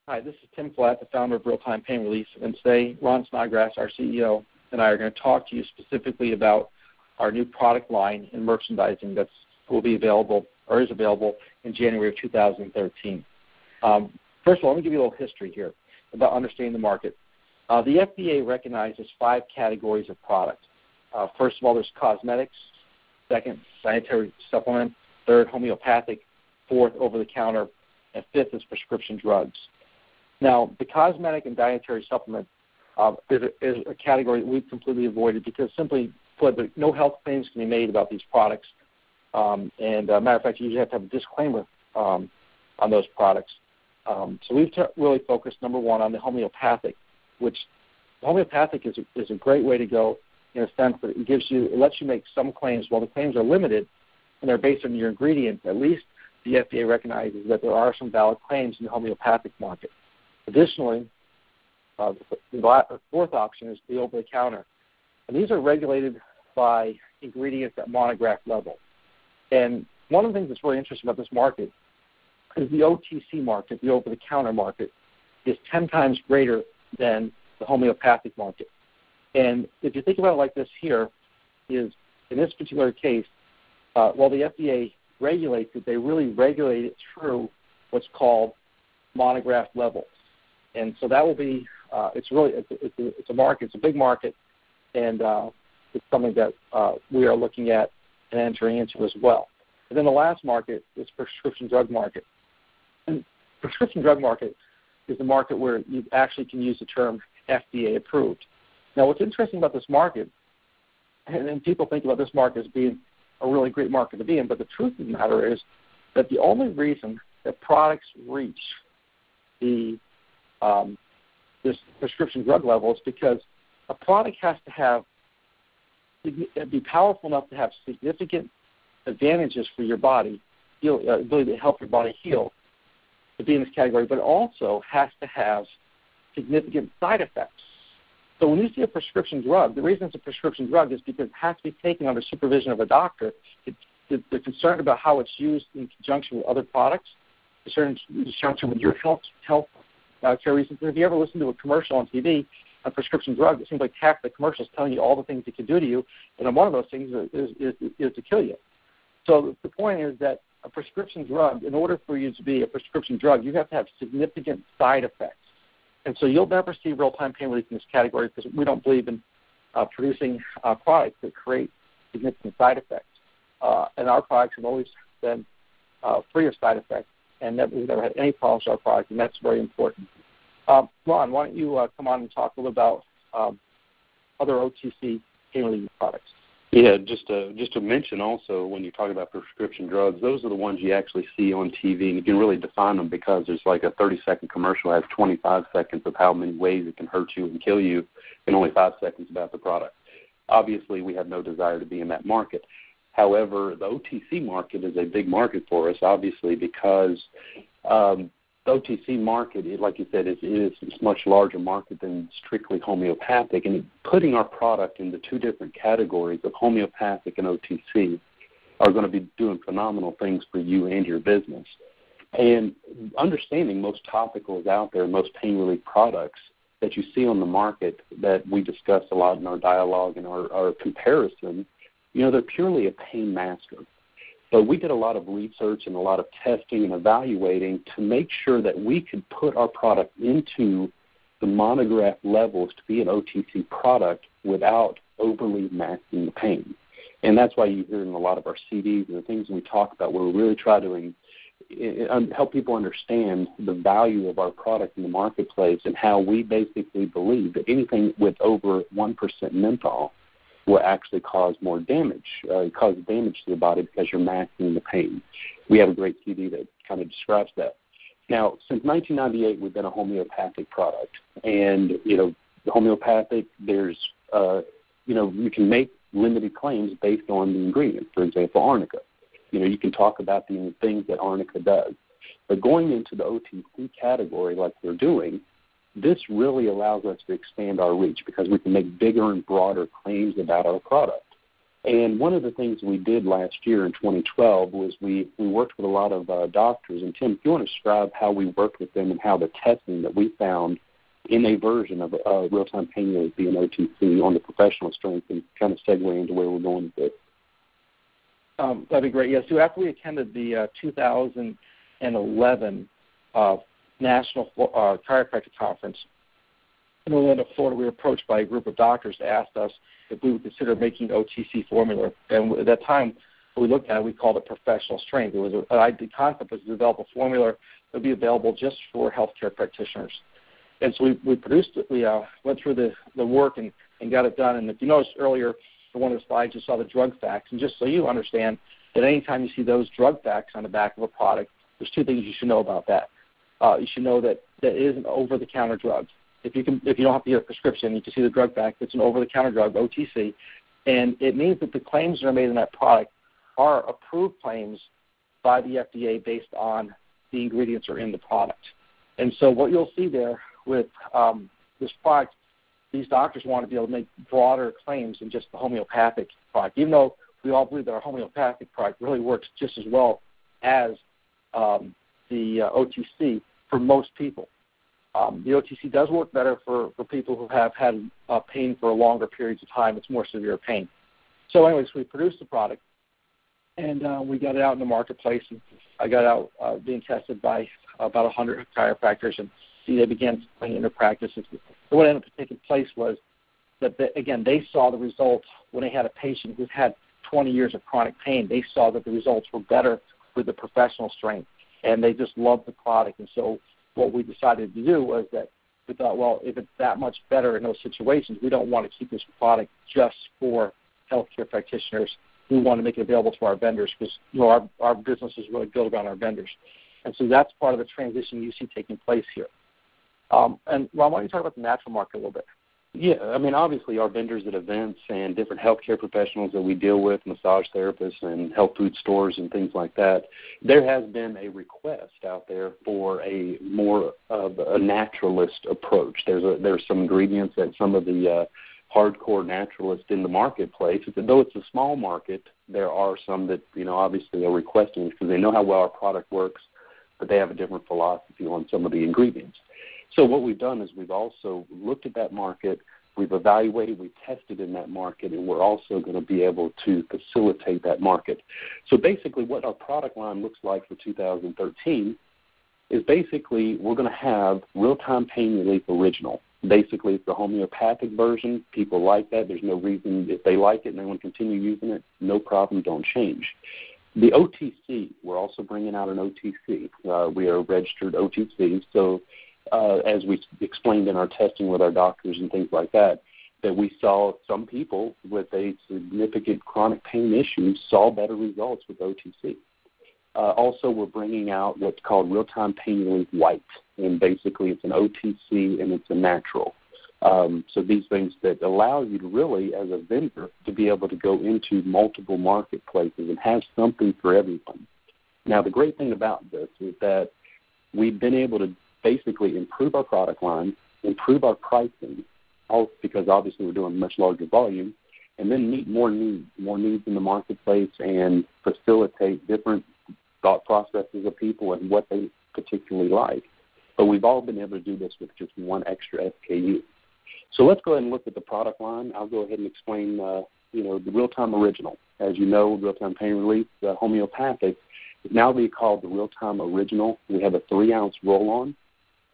Hi, this is Tim Flatt, the founder of Real-Time Pain Relief, and today Ron Snodgrass, our CEO, and I are going to talk to you specifically about our new product line and merchandising that will be available or is available in January of 2013. First of all, let me give you a little history here about understanding the market. The FDA recognizes 5 categories of product. First of all, there's cosmetics. Second, dietary supplement. Third, homeopathic. Fourth, over-the-counter. And fifth is prescription drugs. Now, the cosmetic and dietary supplement is a category that we've completely avoided because simply put, no health claims can be made about these products. Matter of fact, you usually have to have a disclaimer on those products. So we've really focused, number one, on the homeopathic, which homeopathic is a great way to go in a sense that it lets you make some claims. While the claims are limited and they're based on your ingredients, at least the FDA recognizes that there are some valid claims in the homeopathic market. Additionally, the fourth option is the over-the-counter. And these are regulated by ingredients at monograph level. And one of the things that's really interesting about this market is the OTC market, the over-the-counter market, is 10 times greater than the homeopathic market. And if you think about it like this here, is in this particular case, while the FDA regulates it, they really regulate it through what's called monograph levels. And so that will be, it's a market, it's a big market, and it's something that we are looking at and entering into as well. And then the last market is prescription drug market. And prescription drug market is the market where you actually can use the term FDA approved. Now, what's interesting about this market, and people think about this market as being a really great market to be in, but the truth of the matter is that the only reason that products reach this prescription drug level is because a product has to be powerful enough to have significant advantages for your body, ability to help your body heal, to be in this category, but it also has to have significant side effects. So when you see a prescription drug, the reason it's a prescription drug is because it has to be taken under supervision of a doctor. They're concerned about how it's used in conjunction with other products, in conjunction with your health care reasons. If you ever listen to a commercial on TV, a prescription drug, it seems like half the commercial is telling you all the things it can do to you, and one of those things is to kill you. So the point is that a prescription drug, in order for you to be a prescription drug, you have to have significant side effects. And so you'll never see real-time pain relief in this category because we don't believe in producing products that create significant side effects. And our products have always been free of side effects, and we've never had any problems with our product, and that's very important. Ron, why don't you come on and talk a little about other OTC pain relief products? Yeah, just to mention also, when you talk about prescription drugs, those are the ones you actually see on TV, and you can really define them because there's like a 30-second commercial has 25 seconds of how many ways it can hurt you and kill you, and only 5 seconds about the product. Obviously, we have no desire to be in that market. However, the OTC market is a big market for us, obviously, because the OTC market, like you said, is a much larger market than strictly homeopathic. And putting our product into 2 different categories of homeopathic and OTC are going to be doing phenomenal things for you and your business. And understanding most topicals out there, most pain relief products that you see on the market that we discuss a lot in our dialogue and our comparison, they're purely a pain masker. But we did a lot of research and a lot of testing and evaluating to make sure that we could put our product into the monograph levels to be an OTC product without overly masking the pain. And that's why you hear in a lot of our CDs and the things we talk about where we really try to help people understand the value of our product in the marketplace and how we basically believe that anything with over 1% menthol will actually cause more damage, cause damage to the body because you're masking the pain. We have a great CD that kind of describes that. Now, since 1998, we've been a homeopathic product. And, the homeopathic, there's, you can make limited claims based on the ingredient. For example, arnica. You can talk about the things that arnica does. But going into the OTC category like we're doing, this really allows us to expand our reach because we can make bigger and broader claims about our product. And one of the things we did last year in 2012 was we worked with a lot of doctors. And, Tim, if you want to describe how we worked with them and how the testing that we found in a version of real-time pain relief being OTC on the professional strength and kind of segue into where we're going with it. That'd be great. Yeah, so after we attended the 2011 National Chiropractic Conference in Orlando, Florida, we were approached by a group of doctors that asked us if we would consider making OTC formula. And at that time, when we looked at it, we called it professional strength. It was the concept was to develop a formula that would be available just for healthcare practitioners. And so we produced it. We went through the work and got it done. And if you noticed earlier in one of the slides, you saw the drug facts. And just so you understand that anytime you see those drug facts on the back of a product, there's two things you should know about that. You should know that it is an over-the-counter drug. If you don't have to get a prescription, you can see the drug fact. It's an over-the-counter drug, OTC, and it means that the claims that are made in that product are approved claims by the FDA based on the ingredients that are in the product. And so what you'll see there with this product, these doctors want to be able to make broader claims than just the homeopathic product, even though we all believe that our homeopathic product really works just as well as the OTC for most people. The OTC does work better for people who have had pain for longer periods of time. It's more severe pain. So anyways, we produced the product, and we got it out in the marketplace. And I got out being tested by about 100 chiropractors, and they began putting it into practice. What ended up taking place was that, they saw the results when they had a patient who had 20 years of chronic pain. They saw that the results were better with the professional strength, and they just loved the product. And so what we decided to do was that we thought, well, if it's that much better in those situations, we don't want to keep this product just for healthcare practitioners. We want to make it available to our vendors because our business is really built around our vendors. And so that's part of the transition you see taking place here. And Ron, why don't you talk about the natural market a little bit? Yeah, I mean, obviously our vendors at events and different healthcare professionals that we deal with, massage therapists and health food stores and things like that, there has been a request out there for a more of a naturalist approach. There's some ingredients that some of the hardcore naturalists in the marketplace, though it's a small market, there are some that, obviously are requesting because they know how well our product works, but they have a different philosophy on some of the ingredients. So what we've done is we've also looked at that market, we've evaluated, we've tested in that market, and we're also going to be able to facilitate that market. So basically what our product line looks like for 2013 is basically we're going to have real-time pain relief original. Basically it's the homeopathic version. People like that. There's no reason if they like it and they want to continue using it, no problem, don't change. The OTC, we're also bringing out an OTC. We are registered OTC, so as we explained in our testing with our doctors and things like that we saw some people with a significant chronic pain issue saw better results with OTC. Also, we're bringing out what's called real-time pain relief white, and basically it's an OTC and it's a natural. So these things that allow you to really, as a vendor, to be able to go into multiple marketplaces and have something for everyone. Now, the great thing about this is that we've been able to basically improve our product line, improve our pricing, all because obviously we're doing much larger volume, and then meet more needs in the marketplace and facilitate different thought processes of people and what they particularly like. But we've all been able to do this with just one extra SKU. So let's go ahead and look at the product line. I'll go ahead and explain, the real-time original. As you know, real-time pain relief, the homeopathic, is now being called the real-time original. We have a 3-ounce roll-on,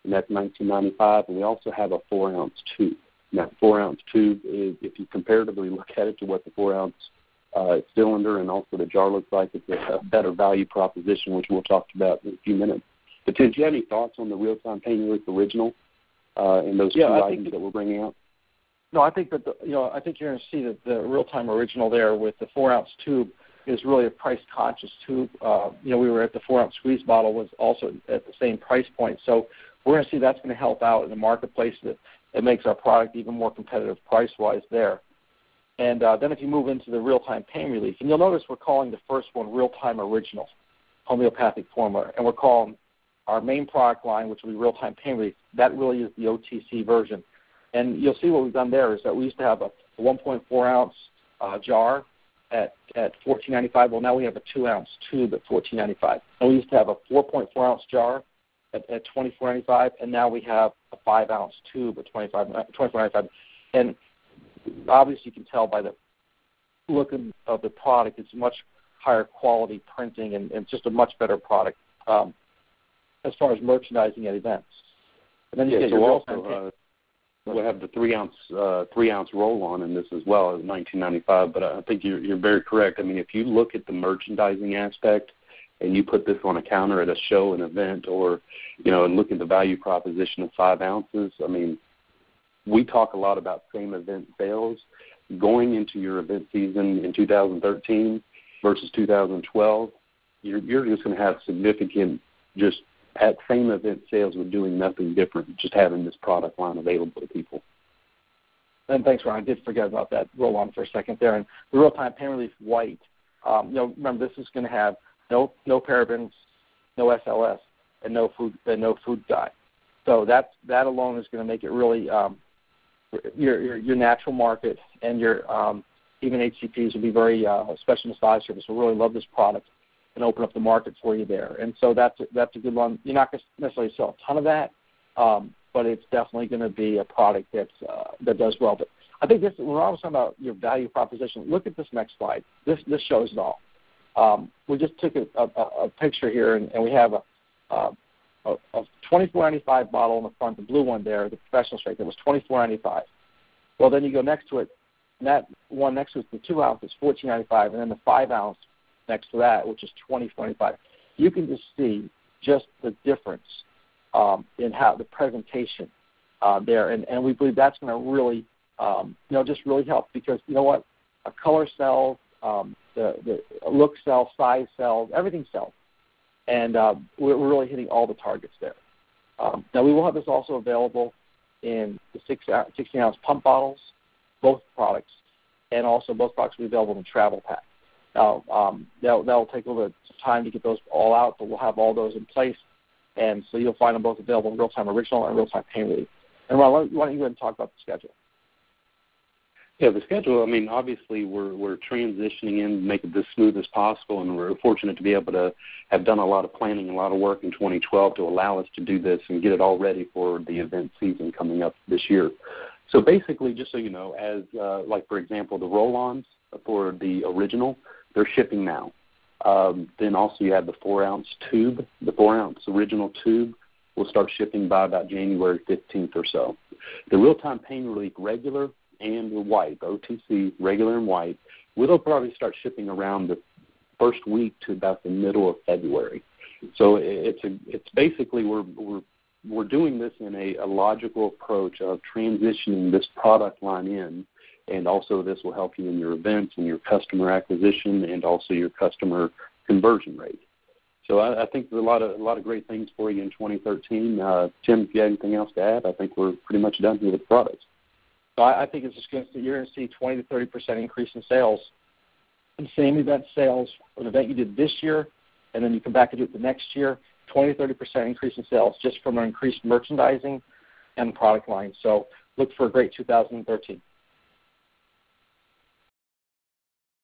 and that's $19.95, and we also have a 4-ounce tube. Now, 4-ounce tube is, if you comparatively look at it to what the 4-ounce cylinder and also the jar looks like, it's a better value proposition, which we'll talk about in a few minutes. But Tim, do you have any thoughts on the real-time pain relief original and those two items that we're bringing out? No, I think that I think you're going to see that the real-time original there with the 4-ounce tube is really a price-conscious tube. We were at the 4-ounce squeeze bottle was also at the same price point. So we're going to see that's going to help out in the marketplace. That it makes our product even more competitive price-wise there. And then if you move into the real-time pain relief, and you'll notice we're calling the first one real-time original homeopathic formula, and we're calling our main product line, which will be real-time pain relief, that really is the OTC version. And you'll see what we've done there is that we used to have a 1.4-ounce jar, at $14.95. Well, now we have a 2-ounce tube at $14.95. And we used to have a 4.4-ounce jar at $24.95, and now we have a 5-ounce tube at $24.95. And obviously, you can tell by the look of the product, it's much higher quality printing and just a much better product as far as merchandising at events. And then you get your also, we'll have the 3-ounce roll-on in this as well at $19.95. But I think you're very correct. I mean, if you look at the merchandising aspect and you put this on a counter at a show, an event, or and look at the value proposition of 5 ounces, I mean, we talk a lot about same event sales going into your event season in 2013 versus 2012. You're just going to have significant just at same event sales with doing nothing different, just having this product line available to people. And thanks, Ron. I did forget about that roll-on for a second there. And the real-time pain relief white, remember this is going to have no parabens, no SLS, and no food dye. So that alone is going to make it really your natural market, and your even HCPs will be very special massage service will really love this product and open up the market for you there. And so that's a good one. You're not going to necessarily sell a ton of that, but it's definitely going to be a product that does well. But I think we're always talking about your value proposition. Look at this next slide. This shows it all. We just took a picture here, and we have a $24.95 bottle in the front, the blue one there, the professional strength. It was $24.95. Well, then you go next to it, and that one next to it, the 2-ounce, is $14.95, and then the 5-ounce next to that, which is $24.95. You can just see just the difference in how the presentation there, and we believe that's going to really, just really help, because you know what, a color sells, the look sells, size sells, everything sells, and we're really hitting all the targets there. Now we will have this also available in the 16-ounce pump bottles, both products, and also both products will be available in the travel pack. Now, that'll take a little bit of time to get those all out, but we'll have all those in place, and so you'll find them both available in real-time original and real-time pain relief. And Ron, why don't you go ahead and talk about the schedule? Yeah, the schedule, I mean, obviously we're transitioning in to make it as smooth as possible, and we're fortunate to be able to have done a lot of planning and a lot of work in 2012 to allow us to do this and get it all ready for the event season coming up this year. So basically, just so you know, as like, for example, the roll-ons for the original, they're shipping now. Then also you have the 4-ounce tube. The 4-ounce original tube will start shipping by about January 15th or so. The real-time pain relief regular and the white, OTC, regular and white, we'll probably start shipping around the first week to about the middle of February. So it's basically we're doing this in a logical approach of transitioning this product line in, and also this will help you in your events and your customer acquisition and also your customer conversion rate. So I think there's a lot of great things for you in 2013. Tim, if you have anything else to add, I think we're pretty much done here with the products. So I think it's just you're going to see 20 to 30% increase in sales, and same event sales, an event you did this year, and then you come back and do it the next year, 20 to 30% increase in sales just from an increased merchandising and product line. So look for a great 2013.